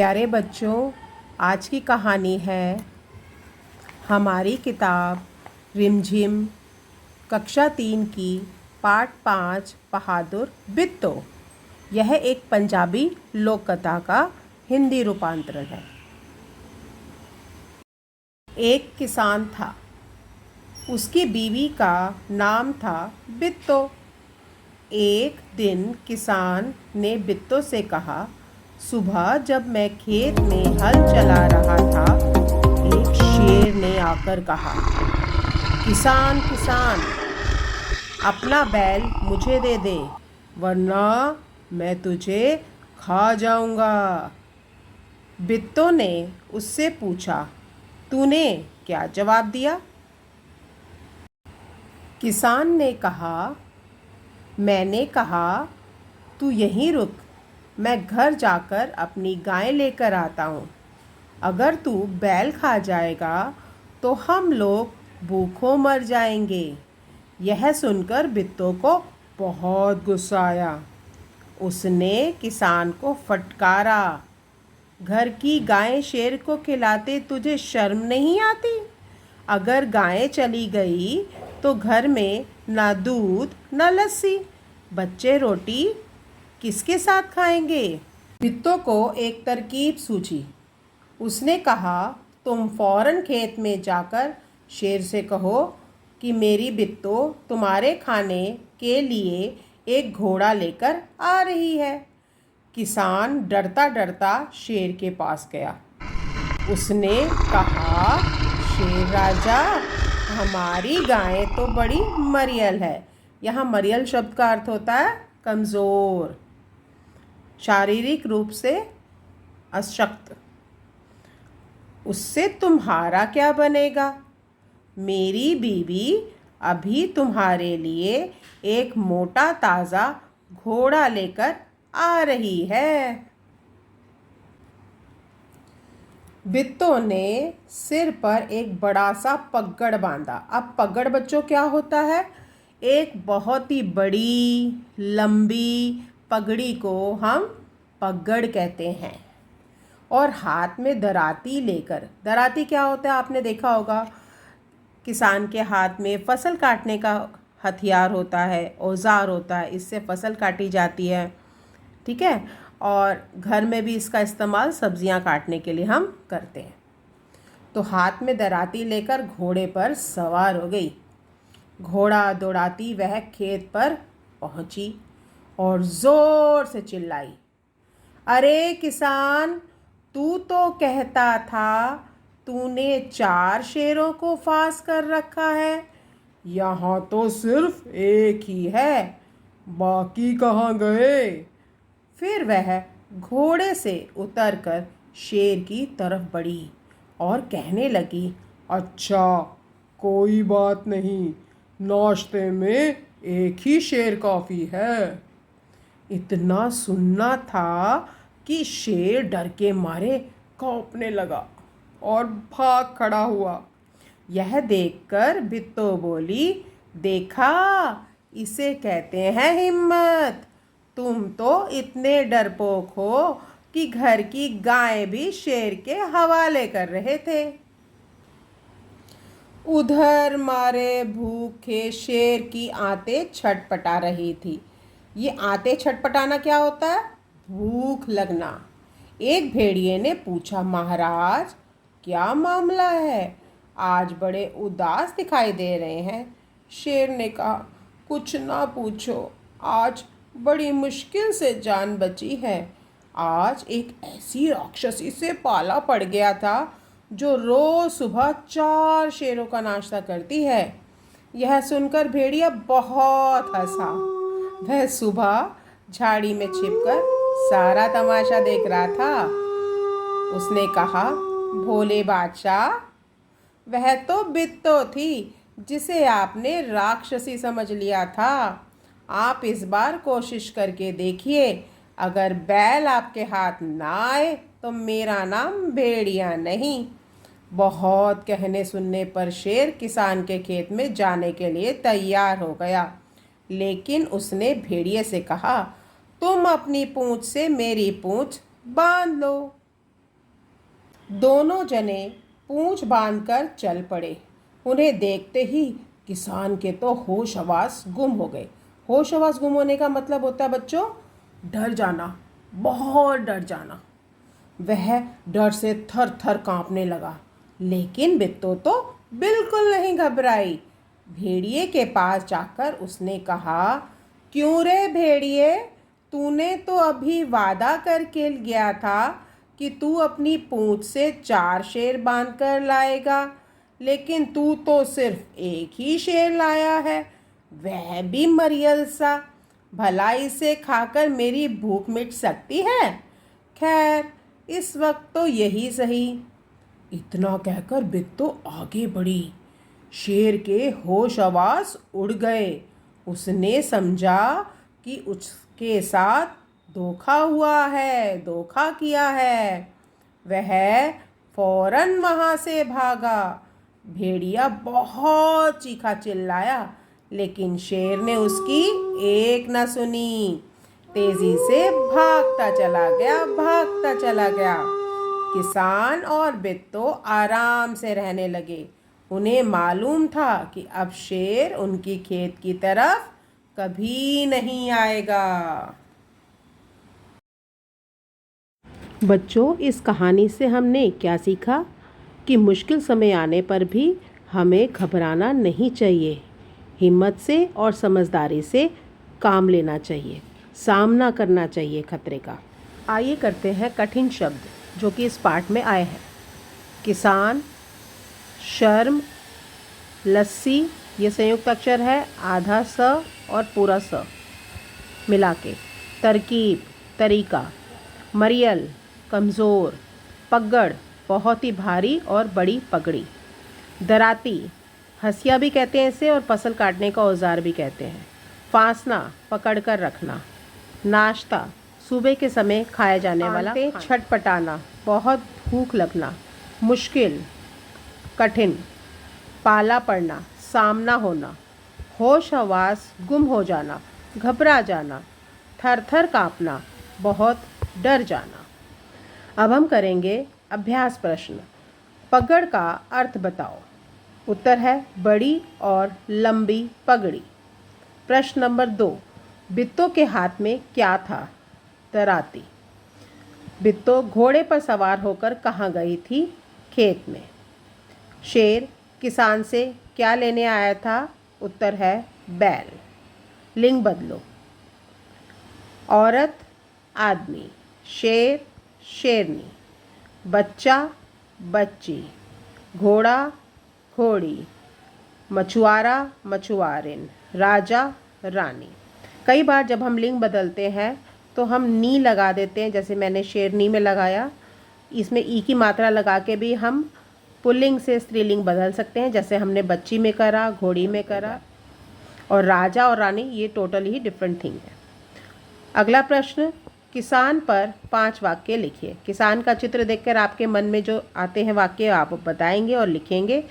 प्यारे बच्चों, आज की कहानी है हमारी किताब रिमझिम कक्षा 3 की पाठ 5 बहादुर बिट्टो। यह एक पंजाबी लोक कथा का हिंदी रूपांतरण है। एक किसान था, उसकी बीवी का नाम था बिट्टो। एक दिन किसान ने बिट्टो से कहा, सुबह जब मैं खेत में हल चला रहा था, एक शेर ने आकर कहा, किसान किसान, अपना बैल मुझे दे दे, वरना मैं तुझे खा जाऊंगा। बिट्टो ने उससे पूछा, तूने क्या जवाब दिया? किसान ने कहा, मैंने कहा, तू यहीं रुक, मैं घर जाकर अपनी गाय लेकर आता हूँ। अगर तू बैल खा जाएगा तो हम लोग भूखों मर जाएंगे। यह सुनकर बिट्टो को बहुत गुस्सा आया। उसने किसान को फटकारा, घर की गाय शेर को खिलाते तुझे शर्म नहीं आती? अगर गायें चली गई तो घर में ना दूध ना लस्सी, बच्चे रोटी किसके साथ खाएंगे? बिट्टो को एक तरकीब सूझी। उसने कहा, तुम फौरन खेत में जाकर शेर से कहो कि मेरी बिट्टो तुम्हारे खाने के लिए एक घोड़ा लेकर आ रही है। किसान डरता डरता शेर के पास गया। उसने कहा, शेर राजा, हमारी गाय तो बड़ी मरियल है। यहाँ मरियल शब्द का अर्थ होता है कमज़ोर, शारीरिक रूप से अशक्त। उससे तुम्हारा क्या बनेगा? मेरी बीवी अभी तुम्हारे लिए एक मोटा ताज़ा घोड़ा लेकर आ रही है। बिट्टो ने सिर पर एक बड़ा सा पगड़ बांधा। अब पगड़ बच्चों क्या होता है? एक बहुत ही बड़ी लंबी पगड़ी को हम पगड़ कहते हैं। और हाथ में दराती लेकर, दराती क्या होता है आपने देखा होगा, किसान के हाथ में फसल काटने का हथियार होता है, औजार होता है, इससे फसल काटी जाती है, ठीक है। और घर में भी इसका इस्तेमाल सब्जियां काटने के लिए हम करते हैं। तो हाथ में दराती लेकर घोड़े पर सवार हो गई। घोड़ा दौड़ाती वह खेत पर पहुंची और ज़ोर से चिल्लाई, अरे किसान, तू तो कहता था तूने 4 शेरों को फांस कर रखा है, यहाँ तो सिर्फ एक ही है, बाकी कहाँ गए? फिर वह घोड़े से उतरकर शेर की तरफ बढ़ी और कहने लगी, अच्छा कोई बात नहीं, नाश्ते में एक ही शेर काफ़ी है। इतना सुनना था कि शेर डर के मारे कांपने लगा और भाग खड़ा हुआ। यह देखकर बिट्टो बोली, देखा, इसे कहते हैं हिम्मत। तुम तो इतने डरपोक हो कि घर की गाय भी शेर के हवाले कर रहे थे। उधर मारे भूखे शेर की आंतें छटपटा रही थी। ये आंतें छटपटाना क्या होता है? भूख लगना। एक भेड़िए ने पूछा, महाराज क्या मामला है? आज बड़े उदास दिखाई दे रहे हैं। शेर ने कहा, कुछ ना पूछो, आज बड़ी मुश्किल से जान बची है। आज एक ऐसी राक्षसी से पाला पड़ गया था जो रोज सुबह 4 शेरों का नाश्ता करती है। यह सुनकर भेड़िया बहुत हंसा। वह सुबह झाड़ी में छिपकर सारा तमाशा देख रहा था। उसने कहा, भोले बादशाह, वह तो बिट्टो थी जिसे आपने राक्षसी समझ लिया था। आप इस बार कोशिश करके देखिए, अगर बैल आपके हाथ ना आए तो मेरा नाम भेड़िया नहीं। बहुत कहने सुनने पर शेर किसान के खेत में जाने के लिए तैयार हो गया, लेकिन उसने भेड़िए से कहा, तुम अपनी पूंछ से मेरी पूंछ बांध लो। दोनों जने पूंछ बांधकर चल पड़े। उन्हें देखते ही किसान के तो होश हवास गुम हो गए। होश हवास गुम होने का मतलब होता है बच्चों डर जाना, बहुत डर जाना। वह डर से थर थर कांपने लगा, लेकिन बिट्टू तो बिल्कुल नहीं घबराई। भेड़िए के पास जाकर उसने कहा, क्यों रे भेड़िए, तूने तो अभी वादा करके गया था कि तू अपनी पूंछ से 4 शेर बांध कर लाएगा, लेकिन तू तो सिर्फ एक ही शेर लाया है, वह भी मरियल सा। भला इसे खाकर मेरी भूख मिट सकती है? खैर, इस वक्त तो यही सही। इतना कहकर बिट्टू आगे बढ़ी। शेर के होश हवास उड़ गए। उसने समझा कि उसके साथ धोखा हुआ है, धोखा किया है। वह फौरन वहाँ से भागा। भेड़िया बहुत चीखा चिल्लाया, लेकिन शेर ने उसकी एक न सुनी। तेजी से भागता चला गया, भागता चला गया। किसान और बिट्टू आराम से रहने लगे। उन्हें मालूम था कि अब शेर उनकी खेत की तरफ कभी नहीं आएगा। बच्चों, इस कहानी से हमने क्या सीखा कि मुश्किल समय आने पर भी हमें घबराना नहीं चाहिए। हिम्मत से और समझदारी से काम लेना चाहिए, सामना करना चाहिए खतरे का। आइए करते हैं कठिन शब्द जो कि इस पाठ में आए हैं। किसान, शर्म, लस्सी, ये संयुक्त अक्षर है, आधा स और पूरा स मिला के। तरकीब, तरीका। मरियल, कमज़ोर। पगड़, बहुत ही भारी और बड़ी पगड़ी। दराती, हंसिया भी कहते हैं इसे और फसल काटने का औजार भी कहते हैं। फांसना, पकड़ कर रखना। नाश्ता, सुबह के समय खाया जाने वाला। छटपटाना, बहुत भूख लगना। मुश्किल, कठिन। पाला पड़ना, सामना होना। होश हवास गुम हो जाना, घबरा जाना। थर थर काँपना, बहुत डर जाना। अब हम करेंगे अभ्यास प्रश्न। पगड़ का अर्थ बताओ। उत्तर है बड़ी और लंबी पगड़ी। प्रश्न नंबर 2, बिट्टू के हाथ में क्या था? तराती। बिट्टू घोड़े पर सवार होकर कहाँ गई थी? खेत में। शेर किसान से क्या लेने आया था? उत्तर है बैल। लिंग बदलो। औरत, आदमी। शेर, शेरनी। बच्चा, बच्ची। घोड़ा, घोड़ी। मछुआरा, मछुआरिन। राजा, रानी। कई बार जब हम लिंग बदलते हैं तो हम नी लगा देते हैं, जैसे मैंने शेरनी में लगाया। इसमें ई की मात्रा लगा के भी हम पुल्लिंग से स्त्रीलिंग बदल सकते हैं, जैसे हमने बच्ची में करा, घोड़ी में करा। और राजा और रानी ये टोटली ही डिफरेंट थिंग है। अगला प्रश्न, किसान पर 5 वाक्य लिखिए। किसान का चित्र देखकर आपके मन में जो आते हैं वाक्य आप बताएंगे और लिखेंगे।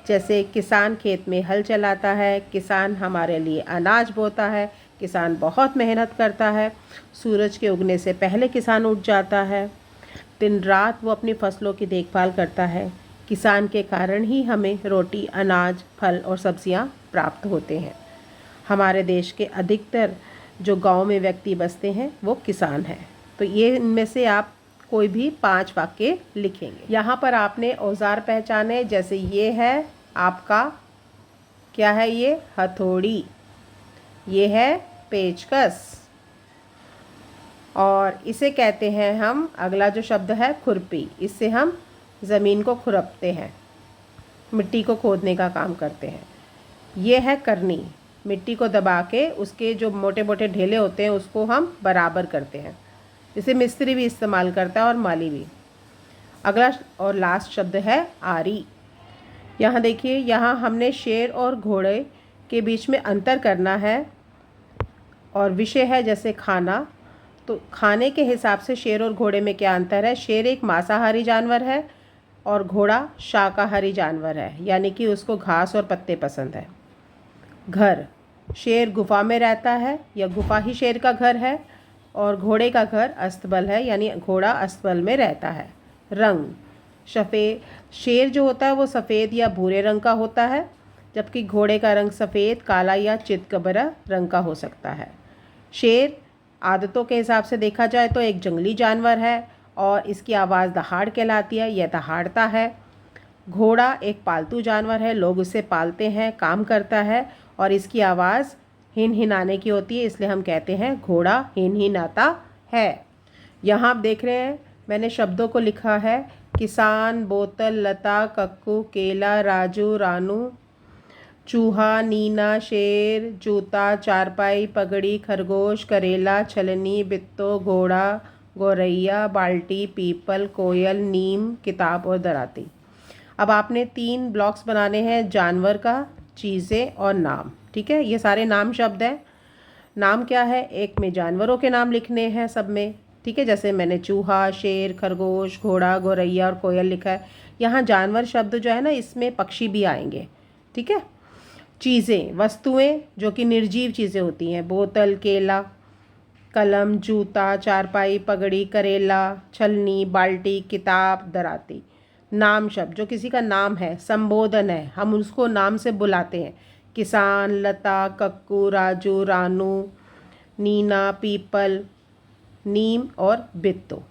जैसे किसान खेत में हल चलाता है, किसान हमारे लिए अनाज बोता है, किसान बहुत मेहनत करता है, सूरज के उगने से पहले किसान उठ जाता है, दिन रात वो अपनी फसलों की देखभाल करता है, किसान के कारण ही हमें रोटी, अनाज, फल और सब्जियां प्राप्त होते हैं। हमारे देश के अधिकतर जो गांव में व्यक्ति बसते हैं वो किसान हैं। तो ये इनमें से आप कोई भी 5 वाक्य लिखेंगे। यहाँ पर आपने औजार पहचाने, जैसे ये है आपका, क्या है ये? हथौड़ी। ये है पेचकस और इसे कहते हैं हम, अगला जो शब्द है खुरपी, इससे हम ज़मीन को खुरपते हैं, मिट्टी को खोदने का काम करते हैं। ये है करनी, मिट्टी को दबा के उसके जो मोटे मोटे ढेले होते हैं उसको हम बराबर करते हैं। इसे मिस्त्री भी इस्तेमाल करता है और माली भी। अगला और लास्ट शब्द है आरी। यहाँ देखिए, यहाँ हमने शेर और घोड़े के बीच में अंतर करना है और विषय है जैसे खाना। तो खाने के हिसाब से शेर और घोड़े में क्या अंतर है? शेर एक मांसाहारी जानवर है और घोड़ा शाकाहारी जानवर है, यानी कि उसको घास और पत्ते पसंद है। घर, शेर गुफा में रहता है या गुफा ही शेर का घर है और घोड़े का घर अस्तबल है, यानी घोड़ा अस्तबल में रहता है। रंग, शेर जो होता है वो सफ़ेद या भूरे रंग का होता है, जबकि घोड़े का रंग सफ़ेद, काला या चितकबरा रंग का हो सकता है। शेर आदतों के हिसाब से देखा जाए तो एक जंगली जानवर है और इसकी आवाज़ दहाड़ कहलाती है, यह दहाड़ता है। घोड़ा एक पालतू जानवर है, लोग उसे पालते हैं, काम करता है और इसकी आवाज़ हिनहिनाने की होती है, इसलिए हम कहते हैं घोड़ा हिनहिनाता है। यहाँ आप देख रहे हैं मैंने शब्दों को लिखा है, किसान, बोतल, लता, कक्कू, केला, राजू, रानू, चूहा, नीना, शेर, जूता, चारपाई, पगड़ी, खरगोश, करेला, छलनी, बित्तो, घोड़ा, गौरैया, बाल्टी, पीपल, कोयल, नीम, किताब और दराती। अब आपने 3 ब्लॉक्स बनाने हैं, जानवर का, चीज़ें और नाम। ठीक है, ये सारे नाम शब्द हैं। नाम क्या है, एक में जानवरों के नाम लिखने हैं सब में। ठीक है, जैसे मैंने चूहा, शेर, खरगोश, घोड़ा, गौरैया और कोयल लिखा है। यहाँ जानवर शब्द जो है ना, इसमें पक्षी भी आएंगे। ठीक है। चीज़ें, वस्तुएं जो कि निर्जीव चीज़ें होती हैं, बोतल, केला, कलम, जूता, चारपाई, पगड़ी, करेला, छलनी, बाल्टी, किताब, दराती। नाम शब्द जो किसी का नाम है, संबोधन है, हम उसको नाम से बुलाते हैं, किसान, लता, कक्कू, राजू, रानू, नीना, पीपल, नीम और बित्तो।